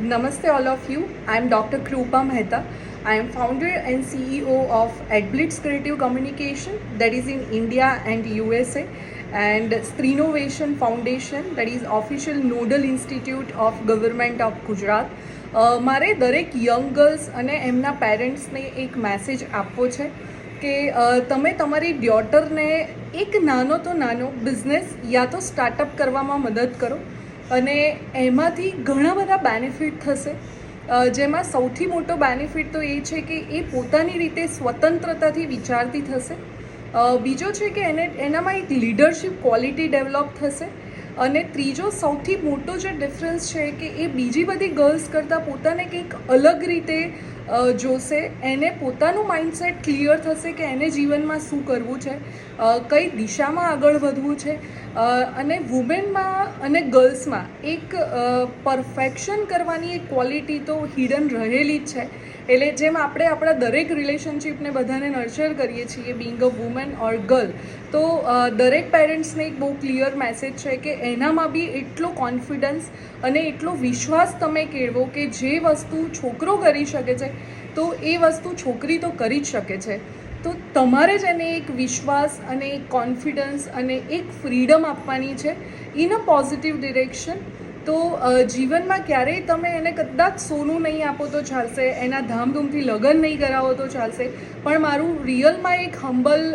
Namaste, all of you. I am Dr. Krupa Mehta. I am founder and CEO of AdBlitz Creative Communication, that is in India and USA, and Streenovation Foundation, that is official nodal institute of Government of Gujarat. મારે દરેક young girls અને એમના પેરેન્ટ્સને એક message આપવો છે કે તમે તમારી ડોટરને એક નાનો તો નાનો બિઝનેસ યા તો સ્ટાર્ટઅપ કરવામાં મદદ કરો અને એમાંથી ઘણા બધા બેનિફિટ થશે. જેમાં સૌથી મોટો બેનિફિટ તો એ છે કે એ પોતાની રીતે સ્વતંત્રતાથી વિચારતી થશે. બીજો છે કે એનામાં એક લીડરશિપ ક્વોલિટી ડેવલપ થશે. અને ત્રીજો સૌથી મોટો જે ડિફરન્સ છે કે એ બીજી બધી ગર્લ્સ કરતાં પોતાને કંઈક અલગ રીતે જોશે. એને પોતાનું માઇન્ડસેટ ક્લિયર થશે કે એને જીવનમાં શું કરવું છે, કઈ દિશામાં આગળ વધવું છે. અને વુમેનમાં અને ગર્લ્સમાં એક પરફેક્શન કરવાની એક ક્વોલિટી તો હિડન રહેલી જ છે. એટલે જેમ આપણે આપણા દરેક રિલેશનશિપને બધાને નર્ચર કરીએ છીએ being a woman or girl, તો દરેક પેરેન્ટ્સને એક બહુ ક્લિયર મેસેજ છે કે એનામાં બી એટલો કોન્ફિડન્સ અને એટલો વિશ્વાસ તમે કેળવો કે જે વસ્તુ છોકરો કરી શકે છે તો એ વસ્તુ છોકરી તો કરી જ શકે છે. તો તમારે જ એને એક વિશ્વાસ અને એક કોન્ફિડન્સ અને એક ફ્રીડમ આપવાની છે ઇન અ પોઝિટિવ ડિરેક્શન. તો જીવનમાં ક્યારેય તમે એને કદાચ સોનું નહીં આપો તો ચાલશે, એના ધામધૂમથી લગ્ન નહીં કરાવો તો ચાલશે, પણ મારું રિયલમાં એક હમ્બલ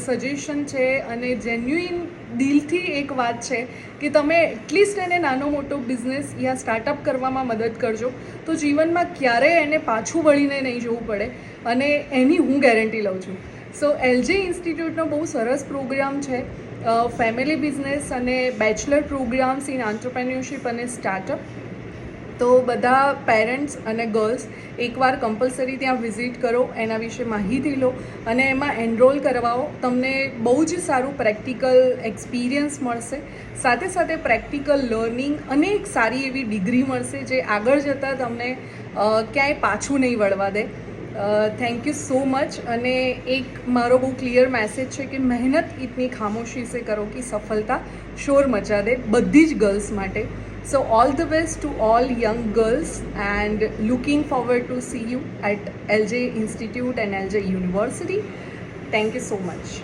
સજેશન છે અને જેન્યુઇન દિલથી એક વાત છે કે તમે એટલીસ્ટ એને નાનો મોટો બિઝનેસ યા સ્ટાર્ટઅપ કરવામાં મદદ કરજો તો જીવનમાં ક્યારેય એને પાછું વળીને નહીં જવું પડે, અને એની હું ગેરંટી લઉં છું. સો એલજે ઇન્સ્ટિટ્યૂટનો બહુ સરસ પ્રોગ્રામ છે, ફેમિલી બિઝનેસ અને બેચલર પ્રોગ્રામ્સ ઇન આંત્રપ્રેન્યોરશિપ અને સ્ટાર્ટઅપ. તો બધા પેરેન્ટ્સ અને ગર્લ્સ એકવાર કમ્પલસરી ત્યાં વિઝિટ કરો, એના વિશે માહિતી લો અને એમાં એનરોલ કરવાઓ. તમને બહુ જ સારું પ્રેક્ટિકલ એક્સપિરિયન્સ મળશે, સાથે સાથે પ્રેક્ટિકલ લર્નિંગ અને એક સારી એવી ડિગ્રી મળશે જે આગળ જતાં તમને ક્યાંય પાછું નહીં વળવા દે. Thank you so much. અને એક મારો બહુ ક્લિયર મેસેજ છે કે મહેનત ઇતની ખામોશી સે કરો કે સફળતા શોર મચા દે, બધી જ ગર્લ્સ માટે. So all the best to all young girls and looking forward to see you at LJ Institute and LJ University. Thank you so much.